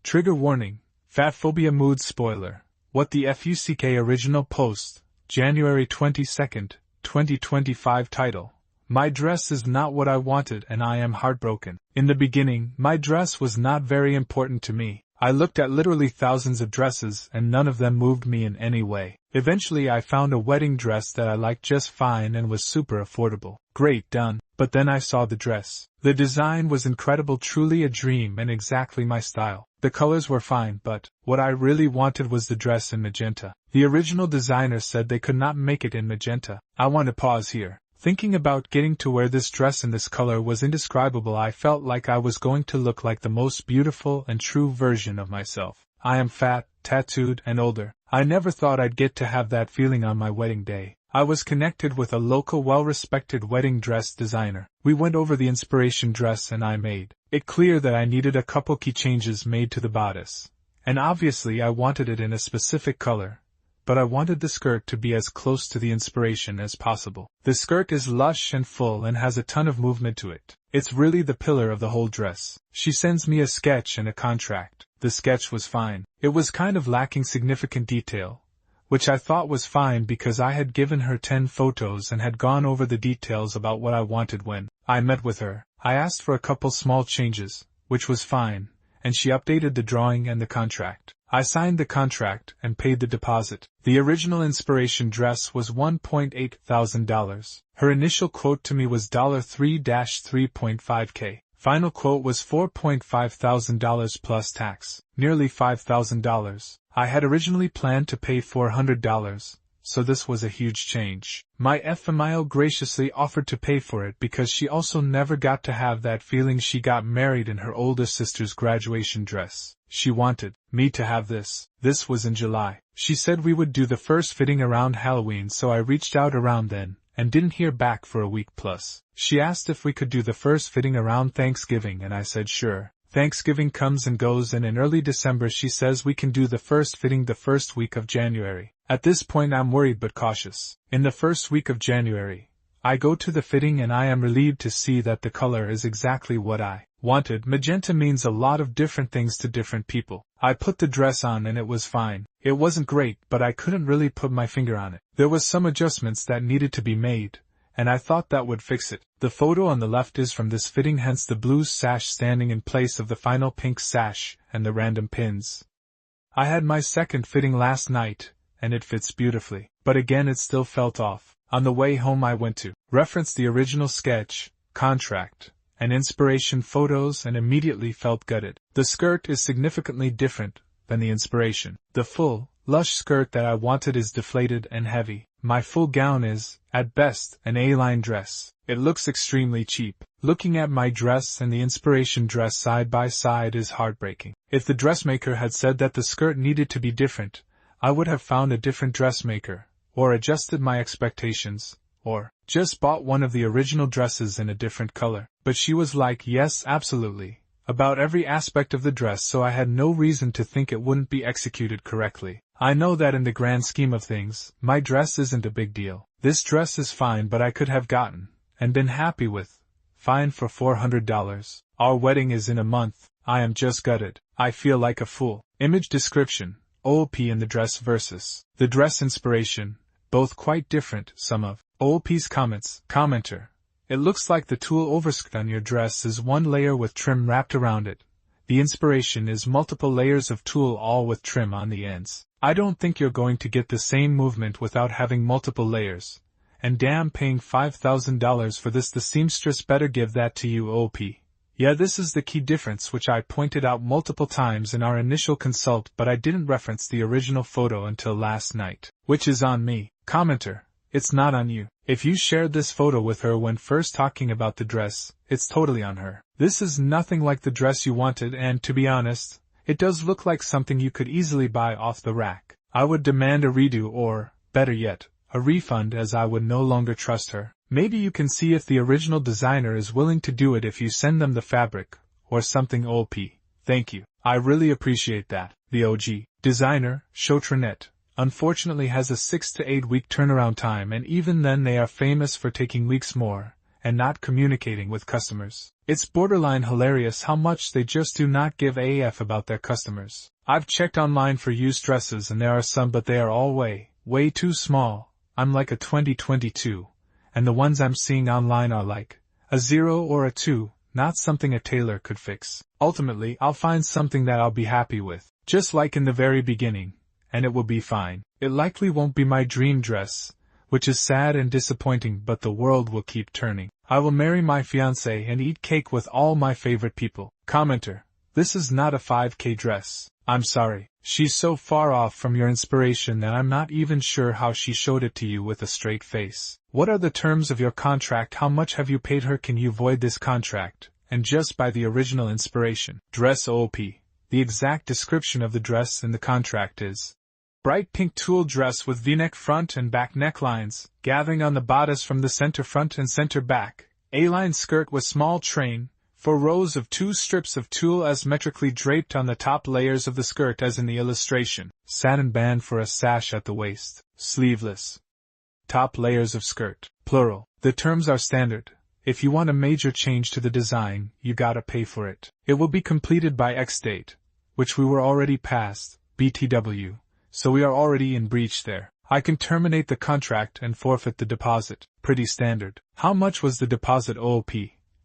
Trigger warning, fat phobia mood spoiler. What the FUCK original post, January 22nd, 2025 title. My dress is not what I wanted and I am heartbroken. In the beginning, my dress was not very important to me. I looked at literally thousands of dresses and none of them moved me in any way. Eventually I found a wedding dress that I liked just fine and was super affordable. Great, done. But then I saw the dress. The design was incredible, truly a dream and exactly my style. The colors were fine, but what I really wanted was the dress in magenta. The original designer said they could not make it in magenta. I want to pause here. Thinking about getting to wear this dress in this color was indescribable. I felt like I was going to look like the most beautiful and true version of myself. I am fat, tattooed, and older. I never thought I'd get to have that feeling on my wedding day. I was connected with a local well-respected wedding dress designer. We went over the inspiration dress and I made it clear that I needed a couple key changes made to the bodice. And obviously I wanted it in a specific color. But I wanted the skirt to be as close to the inspiration as possible. The skirt is lush and full and has a ton of movement to it. It's really the pillar of the whole dress. She sends me a sketch and a contract. The sketch was fine. It was kind of lacking significant detail, which I thought was fine because I had given her 10 photos and had gone over the details about what I wanted when I met with her. I asked for a couple small changes, which was fine, and she updated the drawing and the contract. I signed the contract and paid the deposit. The original inspiration dress was $1,800. Her initial quote to me was $3-3.5K. Final quote was $4,500 plus tax, nearly $5,000. I had originally planned to pay $400, so this was a huge change. My FMIO graciously offered to pay for it because she also never got to have that feeling she got married in her older sister's graduation dress. She wanted me to have this. This was in July. She said we would do the first fitting around Halloween, so I reached out around then, and didn't hear back for a week plus. She asked if we could do the first fitting around Thanksgiving and I said sure. Thanksgiving comes and goes and in early December she says we can do the first fitting the first week of January. At this point I'm worried but cautious. In the first week of January, I go to the fitting and I am relieved to see that the color is exactly what I wanted. Magenta means a lot of different things to different people. I put the dress on and it was fine. It wasn't great, but I couldn't really put my finger on it. There was some adjustments that needed to be made, and I thought that would fix it. The photo on the left is from this fitting, hence the blue sash standing in place of the final pink sash and the random pins. I had my second fitting last night, and it fits beautifully, but again it still felt off. On the way home I went to reference the original sketch, contract, and inspiration photos and immediately felt gutted. The skirt is significantly different than the inspiration. The full, lush skirt that I wanted is deflated and heavy. My full gown is, at best, an A-line dress. It looks extremely cheap. Looking at my dress and the inspiration dress side by side is heartbreaking. If the dressmaker had said that the skirt needed to be different, I would have found a different dressmaker, or adjusted my expectations, or just bought one of the original dresses in a different color. But she was like, yes, absolutely, about every aspect of the dress, so I had no reason to think it wouldn't be executed correctly. I know that in the grand scheme of things, my dress isn't a big deal. This dress is fine, but I could have gotten, and been happy with, fine for $400. Our wedding is in a month. I am just gutted. I feel like a fool. Image description, OOP in the dress versus the dress inspiration, both quite different. Some of OOP's comments. Commenter. It looks like the tulle overskirt on your dress is one layer with trim wrapped around it. The inspiration is multiple layers of tulle all with trim on the ends. I don't think you're going to get the same movement without having multiple layers. And damn, paying $5,000 for this, the seamstress better give that to you, OP. Yeah, this is the key difference which I pointed out multiple times in our initial consult, but I didn't reference the original photo until last night. Which is on me. Commenter. It's not on you. If you shared this photo with her when first talking about the dress, it's totally on her. This is nothing like the dress you wanted, and to be honest, it does look like something you could easily buy off the rack. I would demand a redo or, better yet, a refund, as I would no longer trust her. Maybe you can see if the original designer is willing to do it if you send them the fabric, or something. OP. Thank you. I really appreciate that. The OG designer, Chautranet, unfortunately has a 6 to 8 week turnaround time, and even then they are famous for taking weeks more, and not communicating with customers. It's borderline hilarious how much they just do not give a f about their customers. I've checked online for used dresses and there are some, but they are all way too small. I'm like a 2022, and the ones I'm seeing online are like a 0 or a 2, not something a tailor could fix. Ultimately, I'll find something that I'll be happy with, just like in the very beginning, and it will be fine. It likely won't be my dream dress, which is sad and disappointing, but the world will keep turning. I will marry my fiancé and eat cake with all my favorite people. Commenter: this is not a 5K dress. I'm sorry. She's so far off from your inspiration that I'm not even sure how she showed it to you with a straight face. What are the terms of your contract? How much have you paid her? Can you void this contract and just buy the original inspiration? Dress OP. The exact description of the dress in the contract is bright pink tulle dress with v-neck front and back necklines, gathering on the bodice from the center front and center back, A-line skirt with small train, 4 rows of 2 strips of tulle asymmetrically draped on the top layers of the skirt as in the illustration, satin band for a sash at the waist, sleeveless. Top layers of skirt, plural. The terms are standard. If you want a major change to the design, you gotta pay for it. It will be completed by X date, which we were already past, BTW, so we are already in breach there. I can terminate the contract and forfeit the deposit. Pretty standard. How much was the deposit? OOP.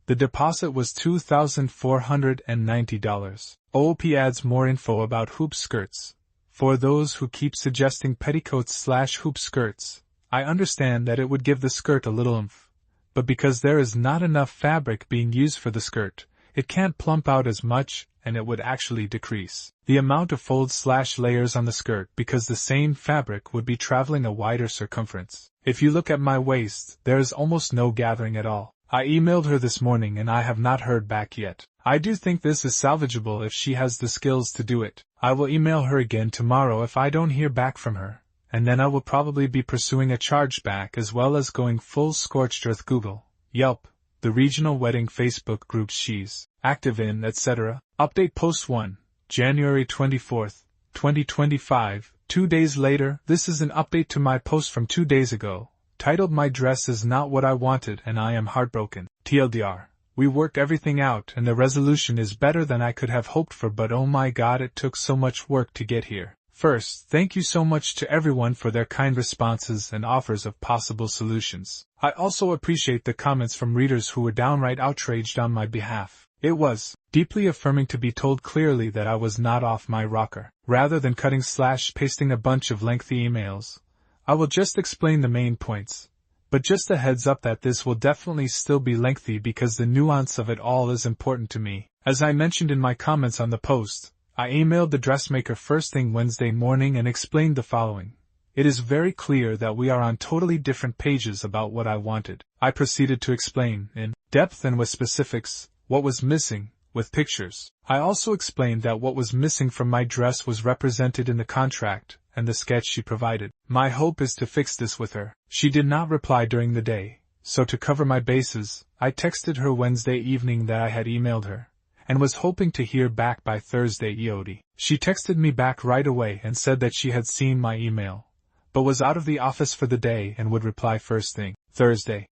The deposit was $2,490. OOP adds more info about hoop skirts. For those who keep suggesting petticoats/hoop skirts, I understand that it would give the skirt a little oomph. But because there is not enough fabric being used for the skirt, it can't plump out as much, and it would actually decrease the amount of folds/layers on the skirt because the same fabric would be traveling a wider circumference. If you look at my waist, there is almost no gathering at all. I emailed her this morning and I have not heard back yet. I do think this is salvageable if she has the skills to do it. I will email her again tomorrow if I don't hear back from her, and then I will probably be pursuing a chargeback as well as going full scorched earth. Google, Yelp, the regional wedding Facebook groups she's active in, etc. Update post 1, January 24th, 2025. 2 days later, this is an update to my post from 2 days ago, titled "My dress is not what I wanted and I am heartbroken." TLDR. We worked everything out and the resolution is better than I could have hoped for, but oh my god, it took so much work to get here. First, thank you so much to everyone for their kind responses and offers of possible solutions. I also appreciate the comments from readers who were downright outraged on my behalf. It was deeply affirming to be told clearly that I was not off my rocker. Rather than cutting/pasting a bunch of lengthy emails, I will just explain the main points. But just a heads up that this will definitely still be lengthy because the nuance of it all is important to me. As I mentioned in my comments on the post, I emailed the dressmaker first thing Wednesday morning and explained the following. It is very clear that we are on totally different pages about what I wanted. I proceeded to explain, in depth and with specifics, what was missing, with pictures. I also explained that what was missing from my dress was represented in the contract and the sketch she provided. My hope is to fix this with her. She did not reply during the day, so to cover my bases, I texted her Wednesday evening that I had emailed her, and was hoping to hear back by Thursday EOD. She texted me back right away and said that she had seen my email, but was out of the office for the day and would reply first thing Thursday.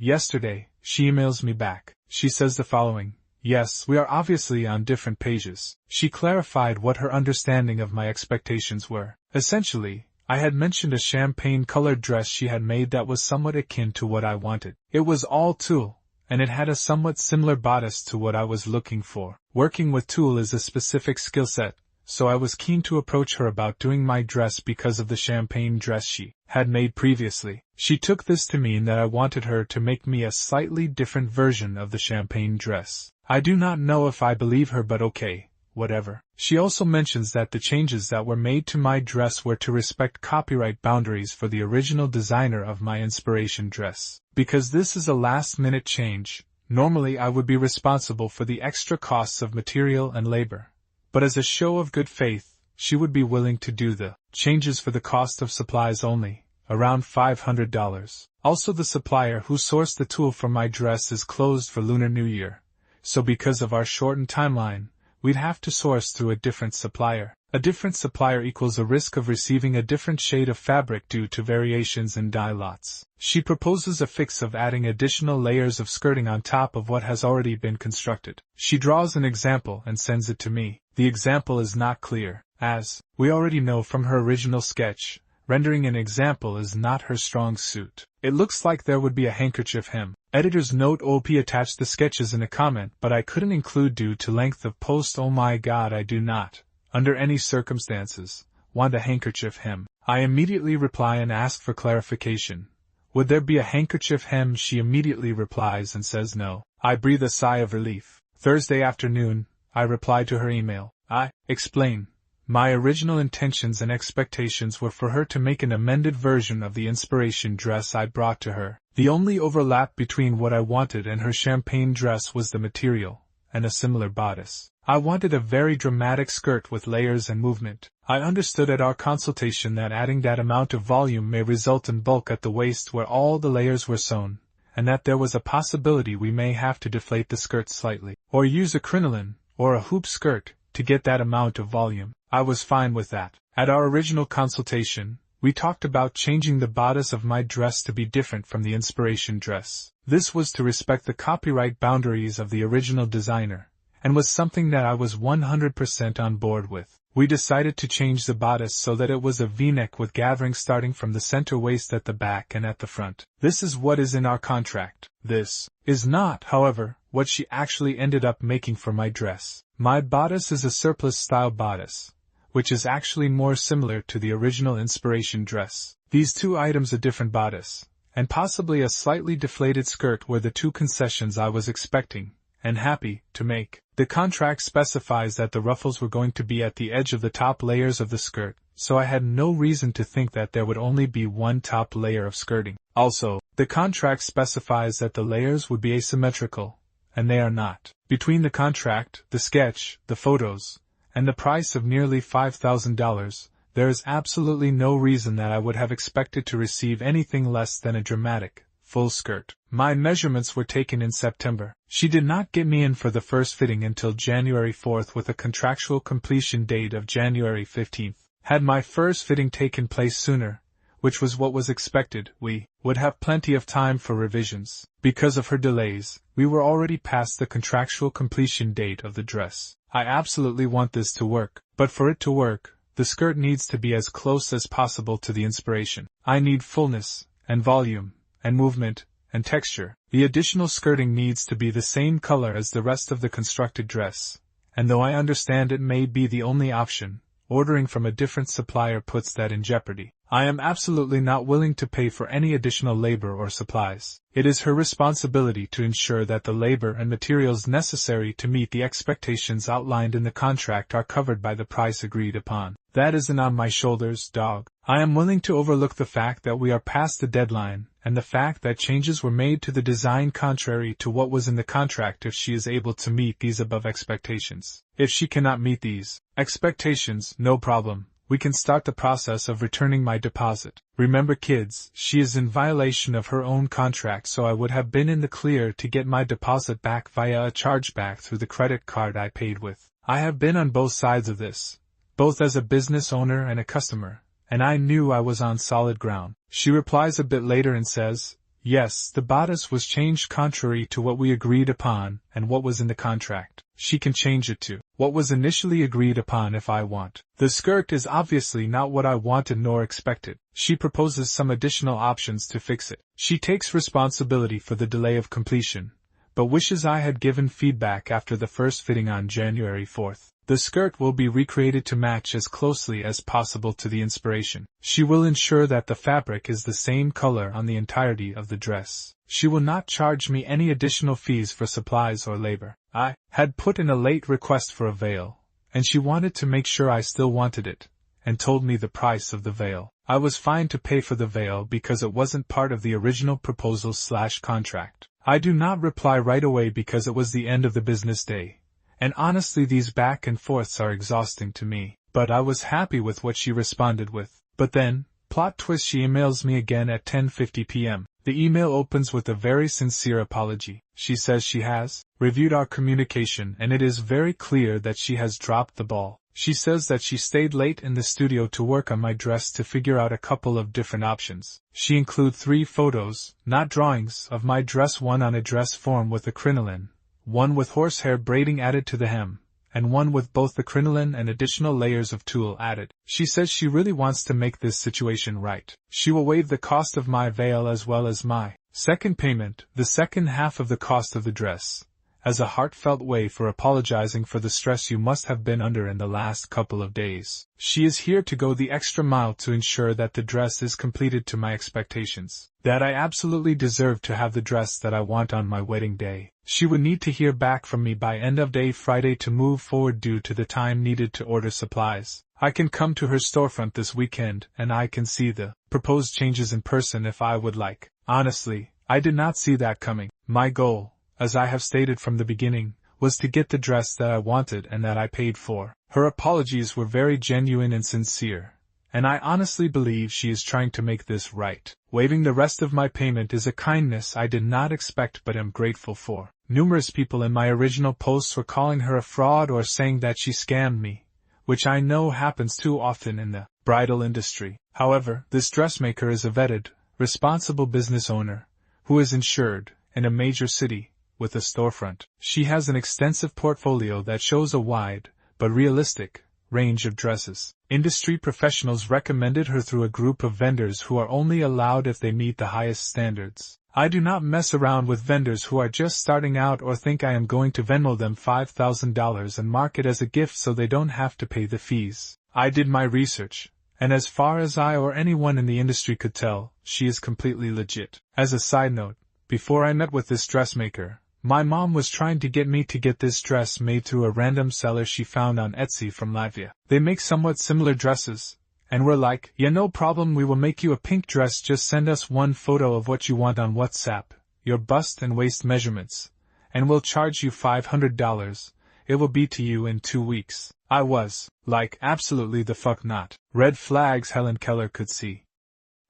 Yesterday, she emails me back. She says the following. Yes, we are obviously on different pages. She clarified what her understanding of my expectations were. Essentially, I had mentioned a champagne-colored dress she had made that was somewhat akin to what I wanted. It was all tulle, and it had a somewhat similar bodice to what I was looking for. Working with tulle is a specific skill set, so I was keen to approach her about doing my dress because of the champagne dress she had made previously. She took this to mean that I wanted her to make me a slightly different version of the champagne dress. I do not know if I believe her, but okay, whatever. She also mentions that the changes that were made to my dress were to respect copyright boundaries for the original designer of my inspiration dress. Because this is a last-minute change, normally I would be responsible for the extra costs of material and labor. But as a show of good faith, she would be willing to do the changes for the cost of supplies only, around $500. Also, the supplier who sourced the tulle for my dress is closed for Lunar New Year. So because of our shortened timeline, we'd have to source through a different supplier. A different supplier equals a risk of receiving a different shade of fabric due to variations in dye lots. She proposes a fix of adding additional layers of skirting on top of what has already been constructed. She draws an example and sends it to me. The example is not clear, as we already know from her original sketch. Rendering an example is not her strong suit. It looks like there would be a handkerchief hem. Editor's note: OP attached the sketches in a comment, but I couldn't include due to length of post. Oh my god, I do not, under any circumstances, want a handkerchief hem. I immediately reply and ask for clarification. Would there be a handkerchief hem? She immediately replies and says no. I breathe a sigh of relief. Thursday afternoon, I reply to her email. I explain. My original intentions and expectations were for her to make an amended version of the inspiration dress I brought to her. The only overlap between what I wanted and her champagne dress was the material, and a similar bodice. I wanted a very dramatic skirt with layers and movement. I understood at our consultation that adding that amount of volume may result in bulk at the waist where all the layers were sewn, and that there was a possibility we may have to deflate the skirt slightly, or use a crinoline, or a hoop skirt, to get that amount of volume. I was fine with that. At our original consultation, we talked about changing the bodice of my dress to be different from the inspiration dress. This was to respect the copyright boundaries of the original designer, and was something that I was 100% on board with. We decided to change the bodice so that it was a V-neck with gathering starting from the center waist at the back and at the front. This is what is in our contract. This is not, however, what she actually ended up making for my dress. My bodice is a surplice-style bodice, which is actually more similar to the original inspiration dress. These two items, a different bodice, and possibly a slightly deflated skirt, were the two concessions I was expecting and happy to make. The contract specifies that the ruffles were going to be at the edge of the top layers of the skirt, so I had no reason to think that there would only be one top layer of skirting. Also, the contract specifies that the layers would be asymmetrical, and they are not. Between the contract, the sketch, the photos, and the price of nearly $5,000, there is absolutely no reason that I would have expected to receive anything less than a dramatic, full skirt. My measurements were taken in September. She did not get me in for the first fitting until January 4th with a contractual completion date of January 15th. Had my first fitting taken place sooner, which was what was expected, we would have plenty of time for revisions. Because of her delays, we were already past the contractual completion date of the dress. I absolutely want this to work, but for it to work, the skirt needs to be as close as possible to the inspiration. I need fullness, and volume, and movement, and texture. The additional skirting needs to be the same color as the rest of the constructed dress, and though I understand it may be the only option, ordering from a different supplier puts that in jeopardy. I am absolutely not willing to pay for any additional labor or supplies. It is her responsibility to ensure that the labor and materials necessary to meet the expectations outlined in the contract are covered by the price agreed upon. That isn't on my shoulders, dog. I am willing to overlook the fact that we are past the deadline, and the fact that changes were made to the design contrary to what was in the contract if she is able to meet these above expectations. If she cannot meet these expectations, no problem. We can start the process of returning my deposit. Remember, kids, she is in violation of her own contract, so I would have been in the clear to get my deposit back via a chargeback through the credit card I paid with. I have been on both sides of this, both as a business owner and a customer, and I knew I was on solid ground. She replies a bit later and says, yes, the bodice was changed contrary to what we agreed upon and what was in the contract. She can change it to what was initially agreed upon if I want. The skirt is obviously not what I wanted nor expected. She proposes some additional options to fix it. She takes responsibility for the delay of completion, but wishes I had given feedback after the first fitting on January 4th. The skirt will be recreated to match as closely as possible to the inspiration. She will ensure that the fabric is the same color on the entirety of the dress. She will not charge me any additional fees for supplies or labor. I had put in a late request for a veil, and she wanted to make sure I still wanted it, and told me the price of the veil. I was fine to pay for the veil because it wasn't part of the original proposal/contract. I do not reply right away because it was the end of the business day, and honestly these back and forths are exhausting to me, but I was happy with what she responded with. But then, plot twist, she emails me again at 10:50 p.m. The email opens with a very sincere apology. She says she has reviewed our communication and it is very clear that she has dropped the ball. She says that she stayed late in the studio to work on my dress to figure out a couple of different options. She included 3 photos, not drawings, of my dress, one on a dress form with a crinoline, one with horsehair braiding added to the hem, and one with both the crinoline and additional layers of tulle added. She says she really wants to make this situation right. She will waive the cost of my veil as well as my second payment, the second half of the cost of the dress, as a heartfelt way for apologizing for the stress you must have been under in the last couple of days. She is here to go the extra mile to ensure that the dress is completed to my expectations, that I absolutely deserve to have the dress that I want on my wedding day. She would need to hear back from me by end of day Friday to move forward due to the time needed to order supplies. I can come to her storefront this weekend and I can see the proposed changes in person if I would like. Honestly, I did not see that coming. My goal, as I have stated from the beginning, was to get the dress that I wanted and that I paid for. Her apologies were very genuine and sincere, and I honestly believe she is trying to make this right. Waiving the rest of my payment is a kindness I did not expect but am grateful for. Numerous people in my original posts were calling her a fraud or saying that she scammed me, which I know happens too often in the bridal industry. However, this dressmaker is a vetted, responsible business owner, who is insured, in a major city, with a storefront. She has an extensive portfolio that shows a wide, but realistic, range of dresses. Industry professionals recommended her through a group of vendors who are only allowed if they meet the highest standards. I do not mess around with vendors who are just starting out or think I am going to Venmo them $5,000 and mark it as a gift so they don't have to pay the fees. I did my research, and as far as I or anyone in the industry could tell, she is completely legit. As a side note, before I met with this dressmaker, my mom was trying to get me to get this dress made through a random seller she found on Etsy from Latvia. They make somewhat similar dresses, and we're like, yeah, no problem, we will make you a pink dress, just send us one photo of what you want on WhatsApp, your bust and waist measurements, and we'll charge you $500, it will be to you in 2 weeks. I was, like, absolutely the fuck not. Red flags Helen Keller could see.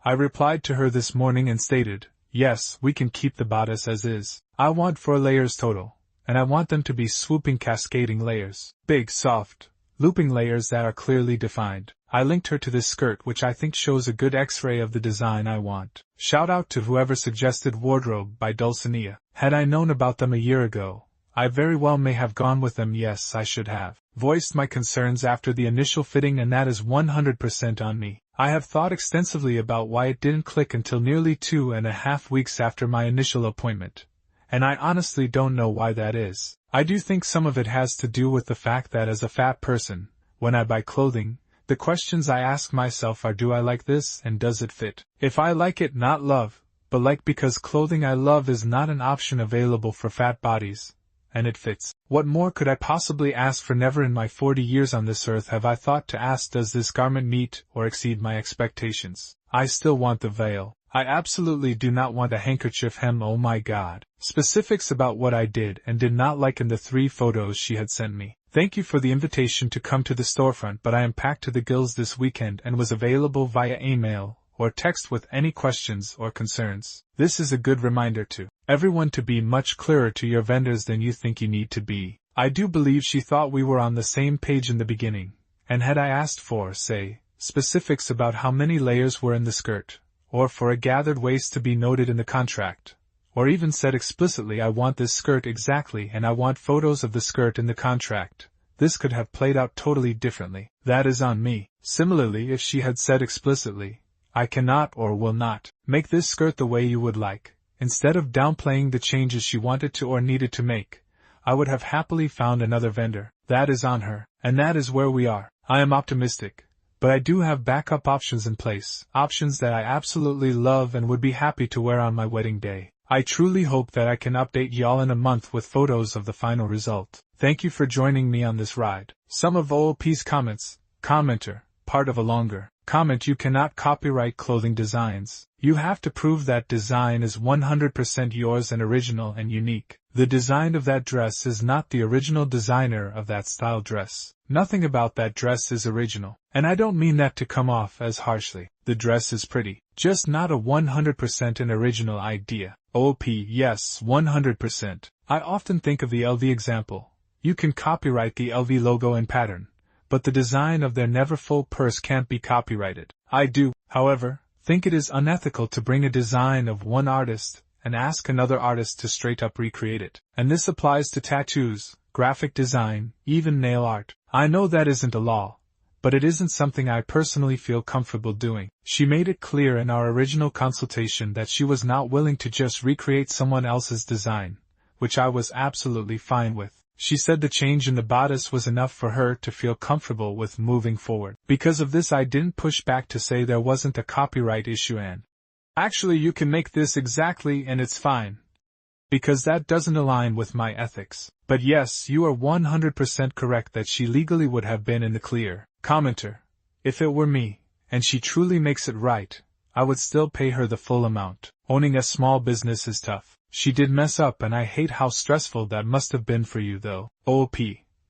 I replied to her this morning and stated, yes, we can keep the bodice as is. I want 4 layers total, and I want them to be swooping cascading layers. Big, soft, looping layers that are clearly defined. I linked her to this skirt which I think shows a good x-ray of the design I want. Shout out to whoever suggested Wardrobe by Dulcinea. Had I known about them a year ago, I very well may have gone with them. Yes, I should have voiced my concerns after the initial fitting, and that is 100% on me. I have thought extensively about why it didn't click until nearly 2.5 weeks after my initial appointment, and I honestly don't know why that is. I do think some of it has to do with the fact that as a fat person, when I buy clothing, the questions I ask myself are, do I like this and does it fit? If I like it, not love, but like, because clothing I love is not an option available for fat bodies, and it fits. What more could I possibly ask for? Never in my 40 years on this earth have I thought to ask, does this garment meet or exceed my expectations? I still want the veil. I absolutely do not want a handkerchief hem. Oh my god. Specifics about what I did and did not like in the 3 photos she had sent me. Thank you for the invitation to come to the storefront, but I am packed to the gills this weekend and was available via email or text with any questions or concerns. This is a good reminder to everyone to be much clearer to your vendors than you think you need to be. I do believe she thought we were on the same page in the beginning, and had I asked for, say, specifics about how many layers were in the skirt, or for a gathered waist to be noted in the contract, or even said explicitly, I want this skirt exactly and I want photos of the skirt in the contract, this could have played out totally differently. That is on me. Similarly, if she had said explicitly, I cannot or will not make this skirt the way you would like, instead of downplaying the changes she wanted to or needed to make, I would have happily found another vendor. That is on her, and that is where we are. I am optimistic, but I do have backup options in place, options that I absolutely love and would be happy to wear on my wedding day. I truly hope that I can update y'all in a month with photos of the final result. Thank you for joining me on this ride. Some of OOP's comments. Commenter, part of a longer comment. You cannot copyright clothing designs. You have to prove that design is 100% yours and original and unique. The design of that dress is not the original designer of that style dress. Nothing about that dress is original. And I don't mean that to come off as harshly. The dress is pretty, just not a 100% an original idea. OP, yes, 100%. I often think of the LV example. You can copyright the LV logo and pattern, but the design of their never-full purse can't be copyrighted. I do, however, think it is unethical to bring a design of one artist and ask another artist to straight-up recreate it. And this applies to tattoos, graphic design, even nail art. I know that isn't a law, but it isn't something I personally feel comfortable doing. She made it clear in our original consultation that she was not willing to just recreate someone else's design, which I was absolutely fine with. She said the change in the bodice was enough for her to feel comfortable with moving forward. Because of this, I didn't push back to say there wasn't a copyright issue and actually you can make this exactly and it's fine, because that doesn't align with my ethics. But yes, you are 100% correct that she legally would have been in the clear. Commenter: if it were me, and she truly makes it right, I would still pay her the full amount. Owning a small business is tough. She did mess up and I hate how stressful that must have been for you though. OP: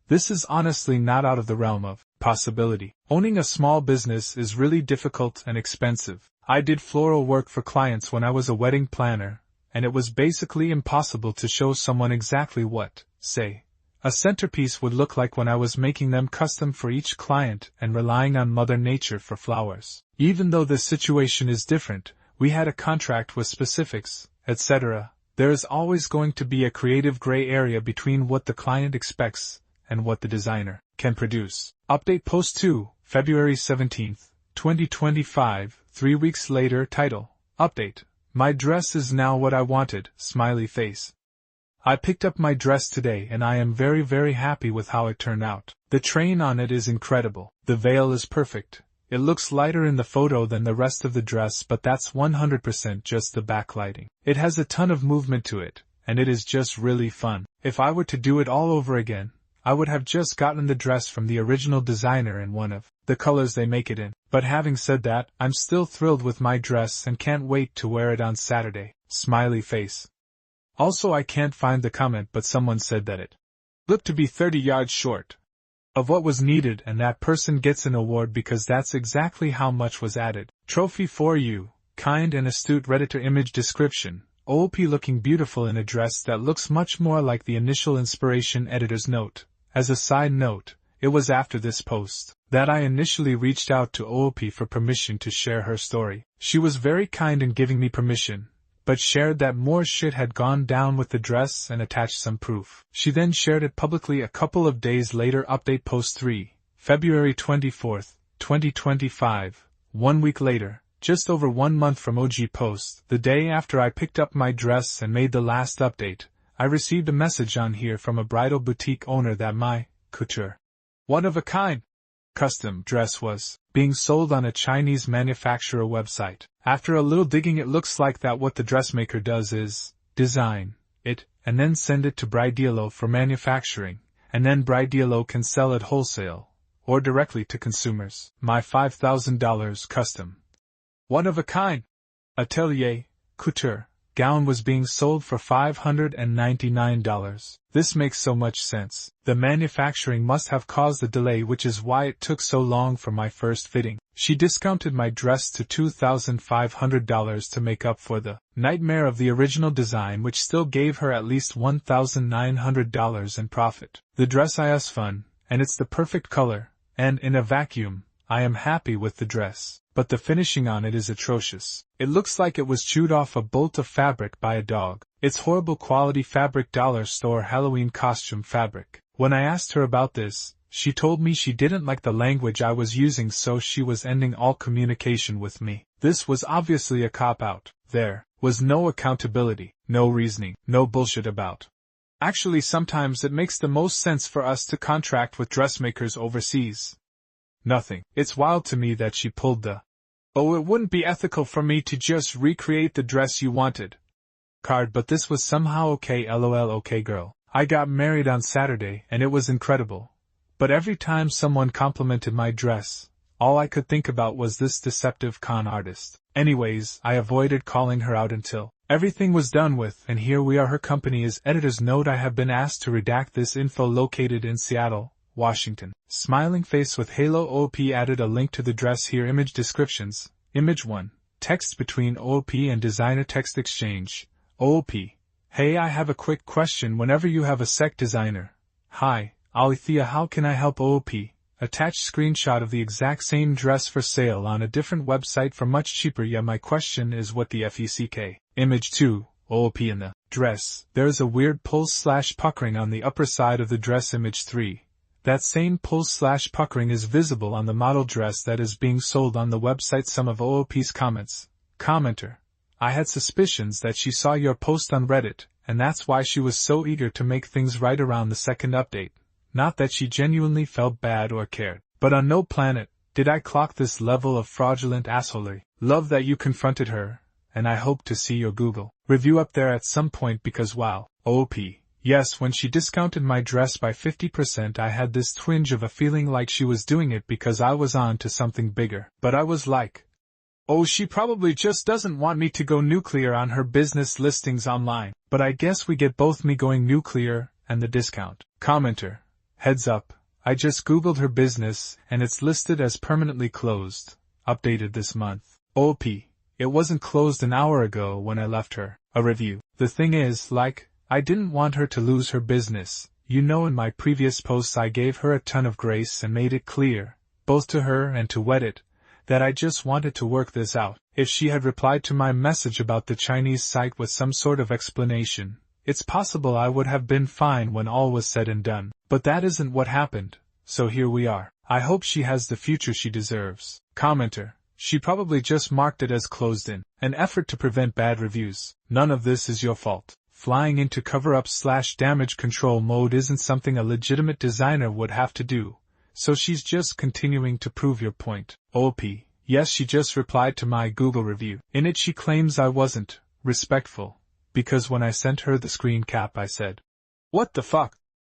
this is honestly not out of the realm of possibility. Owning a small business is really difficult and expensive. I did floral work for clients when I was a wedding planner, and it was basically impossible to show someone exactly what, say, a centerpiece would look like when I was making them custom for each client and relying on Mother Nature for flowers. Even though the situation is different, we had a contract with specifics, etc., there is always going to be a creative gray area between what the client expects and what the designer can produce. Update post 2, February 17th, 2025, 3 weeks later. Title: Update. My dress is now what I wanted, smiley face. I picked up my dress today and I am very happy with how it turned out. The train on it is incredible. The veil is perfect. It looks lighter in the photo than the rest of the dress, but that's 100% just the backlighting. It has a ton of movement to it, and it is just really fun. If I were to do it all over again, I would have just gotten the dress from the original designer in one of the colors they make it in. But having said that, I'm still thrilled with my dress and can't wait to wear it on Saturday. Smiley face. Also, I can't find the comment, but someone said that it looked to be 30 yards short of what was needed, and that person gets an award because that's exactly how much was added. Trophy for you, kind and astute Redditor. Image description: OP looking beautiful in a dress that looks much more like the initial inspiration. Editor's note: as a side note, it was after this post that I initially reached out to OP for permission to share her story. She was very kind in giving me permission, but shared that more shit had gone down with the dress and attached some proof. She then shared it publicly a couple of days later. Update post 3, February 24th, 2025, 1 week later, just over 1 month from OG post, the day after I picked up my dress and made the last update, I received a message on here from a bridal boutique owner that my couture, one-of-a-kind custom dress was being sold on a Chinese manufacturer website. After a little digging, it looks like that what the dressmaker does is design it and then send it to Bridilo for manufacturing, and then Bridilo can sell it wholesale or directly to consumers. My $5,000 custom, one-of-a-kind atelier couture gown was being sold for $599. This makes so much sense. The manufacturing must have caused a delay, which is why it took so long for my first fitting. She discounted my dress to $2,500 to make up for the nightmare of the original design, which still gave her at least $1,900 in profit. The dress is fun, and it's the perfect color, and in a vacuum, I am happy with the dress. But the finishing on it is atrocious. It looks like it was chewed off a bolt of fabric by a dog. It's horrible quality fabric, dollar store Halloween costume fabric. When I asked her about this, she told me she didn't like the language I was using, so she was ending all communication with me. This was obviously a cop-out. There was no accountability, no reasoning, no bullshit about. Actually, sometimes it makes the most sense for us to contract with dressmakers overseas. Nothing. It's wild to me that she pulled the "oh, it wouldn't be ethical for me to just recreate the dress you wanted" card, but this was somehow okay. LOL. Okay girl. I got married on Saturday and it was incredible. But every time someone complimented my dress, all I could think about was this deceptive con artist. Anyways, I avoided calling her out until everything was done with, and here we are. Her company is editor's note: I have been asked to redact this info. Located in Seattle, Washington. Smiling face with halo. OP added a link to the dress here. Image descriptions. Image 1. Text between OP and designer. Text exchange. OP: hey, I have a quick question. Whenever you have a sec designer. Hi, AITA, how can I help? OP: Attached screenshot of the exact same dress for sale on a different website for much cheaper. Yeah, my question is what the feck. Image 2, OOP in the dress. There is a weird pull/puckering on the upper side of the dress. Image 3. That same pull/puckering is visible on the model dress that is being sold on the website. Some of OOP's comments. Commenter. I had suspicions that she saw your post on Reddit, and that's why she was so eager to make things right around the second update. Not that she genuinely felt bad or cared. But on no planet did I clock this level of fraudulent assholery. Love that you confronted her, and I hope to see your Google review up there at some point because wow. OP. Yes, when she discounted my dress by 50% I had this twinge of a feeling like she was doing it because I was on to something bigger. But I was like, oh, she probably just doesn't want me to go nuclear on her business listings online. But I guess we get both me going nuclear and the discount. Commenter. Heads up, I just googled her business and it's listed as permanently closed, updated this month. OP. It wasn't closed an hour ago when I left her a review. The thing is, I didn't want her to lose her business. You know, in my previous posts I gave her a ton of grace and made it clear, both to her and to Reddit, that I just wanted to work this out. If she had replied to my message about the Chinese site with some sort of explanation, it's possible I would have been fine when all was said and done. But that isn't what happened, so here we are. I hope she has the future she deserves. Commenter. She probably just marked it as closed in an effort to prevent bad reviews. None of this is your fault. Flying into cover-up/damage control mode isn't something a legitimate designer would have to do, so she's just continuing to prove your point. OP. Yes, she just replied to my Google review. In it she claims I wasn't respectful, because when I sent her the screen cap I said, "What the fuck?"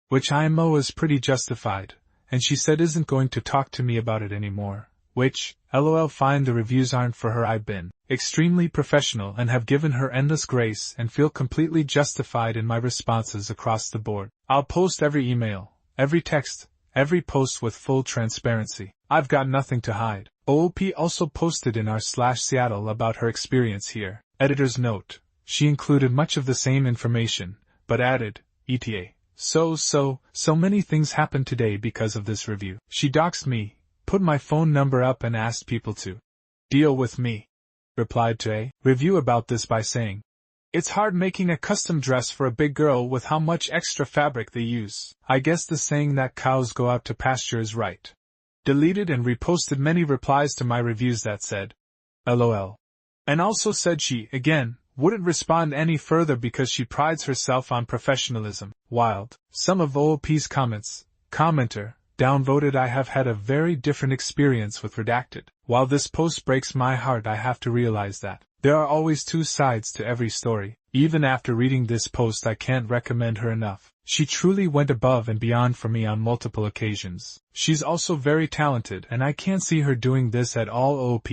Which IMO is pretty justified, and she said isn't going to talk to me about it anymore. Which, LOL, fine, the reviews aren't for her. I've been extremely professional and have given her endless grace and feel completely justified in my responses across the board. I'll post every email, every text, every post with full transparency. I've got nothing to hide. OOP also posted in r/Seattle about her experience here. Editor's note. She included much of the same information, but added, ETA. So many things happened today because of this review. She doxed me, put my phone number up and asked people to deal with me. Replied to a review about this by saying, it's hard making a custom dress for a big girl with how much extra fabric they use. I guess the saying that cows go out to pasture is right. Deleted and reposted many replies to my reviews that said, LOL. And also said she, again, wouldn't respond any further because she prides herself on professionalism. Wild. Some of OOP's comments. Commenter. Downvoted. I have had a very different experience with Redacted. While this post breaks my heart, I have to realize that there are always two sides to every story. Even after reading this post, I can't recommend her enough. She truly went above and beyond for me on multiple occasions. She's also very talented, and I can't see her doing this at all. OP.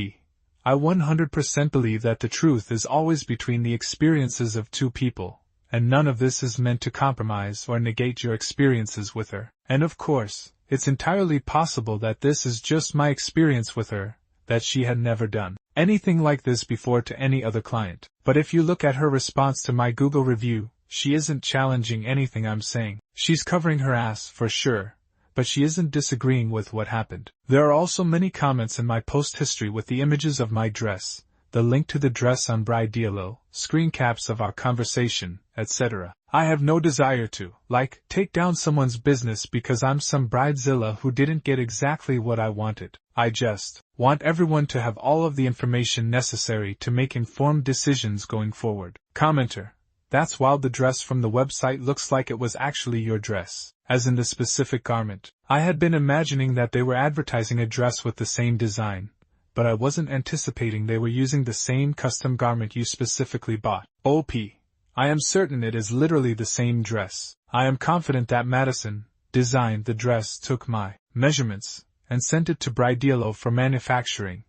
I 100% believe that the truth is always between the experiences of two people, and none of this is meant to compromise or negate your experiences with her. And of course, it's entirely possible that this is just my experience with her, that she had never done anything like this before to any other client. But if you look at her response to my Google review, she isn't challenging anything I'm saying. She's covering her ass for sure, but she isn't disagreeing with what happened. There are also many comments in my post history with the images of my dress, the link to the dress on Bridillo, screen caps of our conversation, etc. I have no desire to, take down someone's business because I'm some bridezilla who didn't get exactly what I wanted. I just want everyone to have all of the information necessary to make informed decisions going forward. Commenter. That's wild. The dress from the website looks like it was actually your dress, as in the specific garment. I had been imagining that they were advertising a dress with the same design, but I wasn't anticipating they were using the same custom garment you specifically bought. OP. I am certain it is literally the same dress. I am confident that Madison designed the dress, took my measurements, and sent it to Bridillo for manufacturing,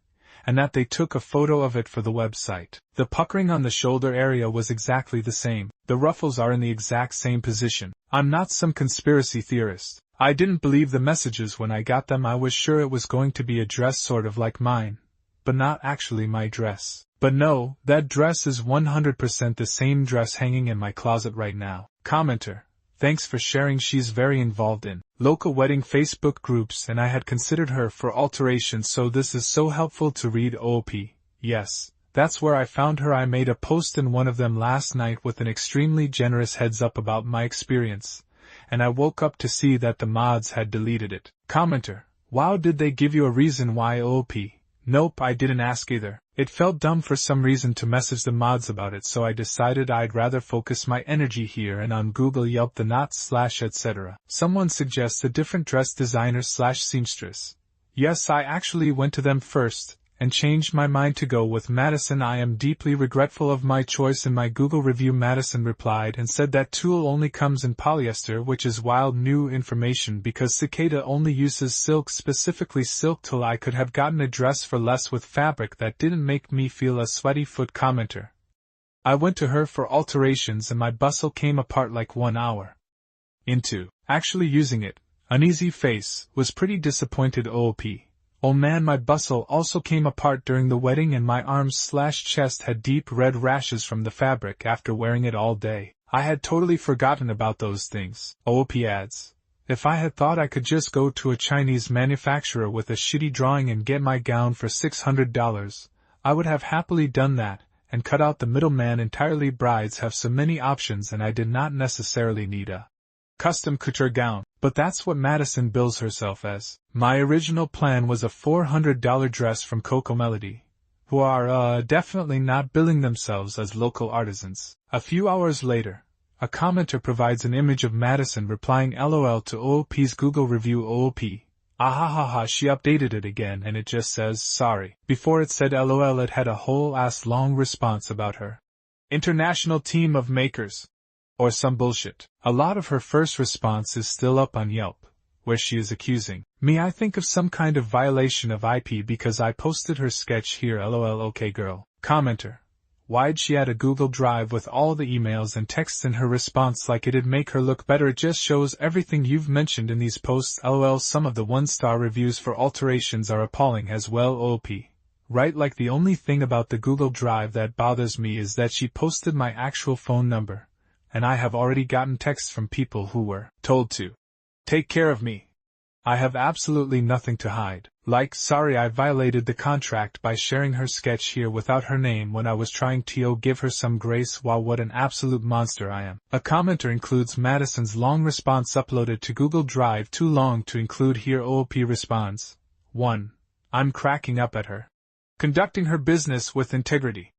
and that they took a photo of it for the website. The puckering on the shoulder area was exactly the same. The ruffles are in the exact same position. I'm not some conspiracy theorist. I didn't believe the messages when I got them. I was sure it was going to be a dress sort of like mine, but not actually my dress. But no, that dress is 100% the same dress hanging in my closet right now. Commenter. Thanks for sharing. She's very involved in local wedding Facebook groups, and I had considered her for alterations, so this is so helpful to read. OP. Yes, that's where I found her. I made a post in one of them last night with an extremely generous heads up about my experience, and I woke up to see that the mods had deleted it. Commenter. Wow, did they give you a reason why? OP. Nope, I didn't ask either. It felt dumb for some reason to message the mods about it, so I decided I'd rather focus my energy here and on Google, Yelp, the knots / etc. Someone suggests a different dress designer / seamstress. Yes, I actually went to them first, and changed my mind to go with Madison. I am deeply regretful of my choice. In my Google review, Madison replied and said that tulle only comes in polyester, which is wild new information because Cicada only uses silk, specifically silk tulle. I could have gotten a dress for less with fabric that didn't make me feel a sweaty foot. Commenter. I went to her for alterations and my bustle came apart like 1 hour into actually using it. Uneasy face, was pretty disappointed. OP. Oh man, my bustle also came apart during the wedding and my arms / chest had deep red rashes from the fabric after wearing it all day. I had totally forgotten about those things. OP adds. If I had thought I could just go to a Chinese manufacturer with a shitty drawing and get my gown for $600, I would have happily done that, and cut out the middleman entirely. Brides have so many options and I did not necessarily need a custom couture gown, but that's what Madison bills herself as. My original plan was a $400 dress from Coco Melody, who are definitely not billing themselves as local artisans. A few hours later, a commenter provides an image of Madison replying LOL to OOP's Google review. OOP. Ahahaha, she updated it again and it just says sorry. Before it said LOL, it had a whole ass long response about her international team of makers. Or some bullshit. A lot of her first response is still up on Yelp, where she is accusing me, I think, of some kind of violation of IP because I posted her sketch here. LOL. Okay girl. Commenter. Why'd she add a Google Drive with all the emails and texts in her response like it'd make her look better? It just shows everything you've mentioned in these posts. LOL. Some of the 1-star reviews for alterations are appalling as well. OP. Right, like the only thing about the Google Drive that bothers me is that she posted my actual phone number. And I have already gotten texts from people who were told to take care of me. I have absolutely nothing to hide. Like, sorry, I violated the contract by sharing her sketch here without her name when I was trying to give her some grace. Wow, what an absolute monster I am. A commenter includes Madison's long response uploaded to Google Drive, too long to include here. OOP responds. 1. I'm cracking up at her conducting her business with integrity.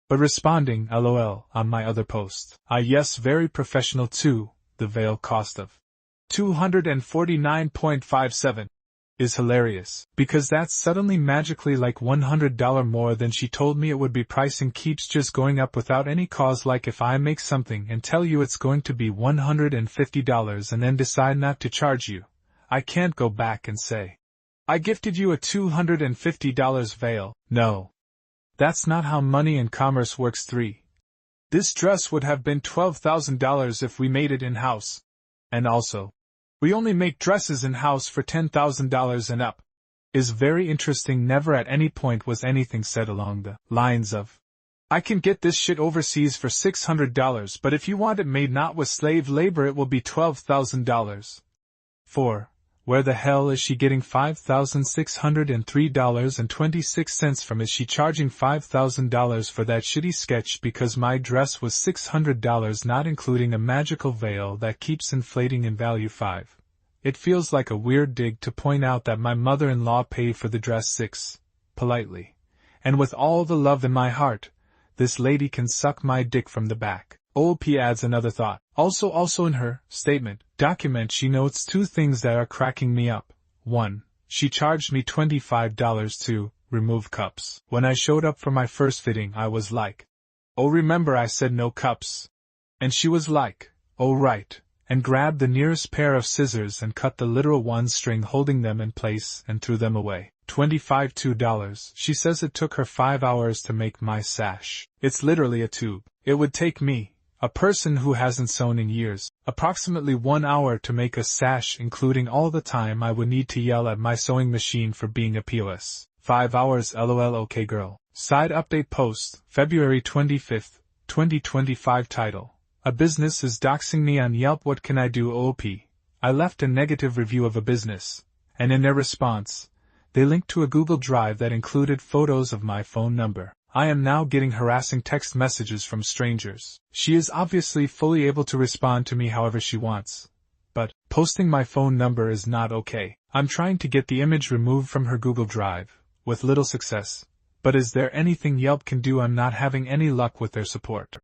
But responding LOL on my other post. Yes, very professional too. The veil cost of $249.57 is hilarious, because that's suddenly magically like $100 more than she told me it would be. Pricing keeps just going up without any cause. Like if I make something and tell you it's going to be $150 and then decide not to charge you, I can't go back and say, I gifted you a $250 veil. No. That's not how money and commerce works. 3. This dress would have been $12,000 if we made it in-house. And also, we only make dresses in-house for $10,000 and up. Is very interesting. Never at any point was anything said along the lines of, I can get this shit overseas for $600, but if you want it made not with slave labor it will be $12,000. 4. Where the hell is she getting $5,603.26 from? Is she charging $5,000 for that shitty sketch because my dress was $600, not including a magical veil that keeps inflating in value? 5. It feels like a weird dig to point out that my mother-in-law paid for the dress. 6. Politely. And with all the love in my heart, this lady can suck my dick from the back. OOP adds another thought. Also in her statement, document, she notes 2 things that are cracking me up. 1. She charged me $25 to remove cups. When I showed up for my first fitting, I was like, oh, remember I said no cups? And she was like, oh right, and grabbed the nearest pair of scissors and cut the literal 1 string holding them in place and threw them away. $25. She says it took her 5 hours to make my sash. It's literally a tube. It would take me, a person who hasn't sewn in years, approximately 1 hour to make a sash, including all the time I would need to yell at my sewing machine for being a POS. 5 hours. LOL. Okay girl. Side update post, February 25th, 2025. Title: A business is doxing me on Yelp. What can I do? OOP. I left a negative review of a business, and in their response, they linked to a Google Drive that included photos of my phone number. I am now getting harassing text messages from strangers. She is obviously fully able to respond to me however she wants. But, posting my phone number is not okay. I'm trying to get the image removed from her Google Drive, with little success. But is there anything Yelp can do? I'm not having any luck with their support.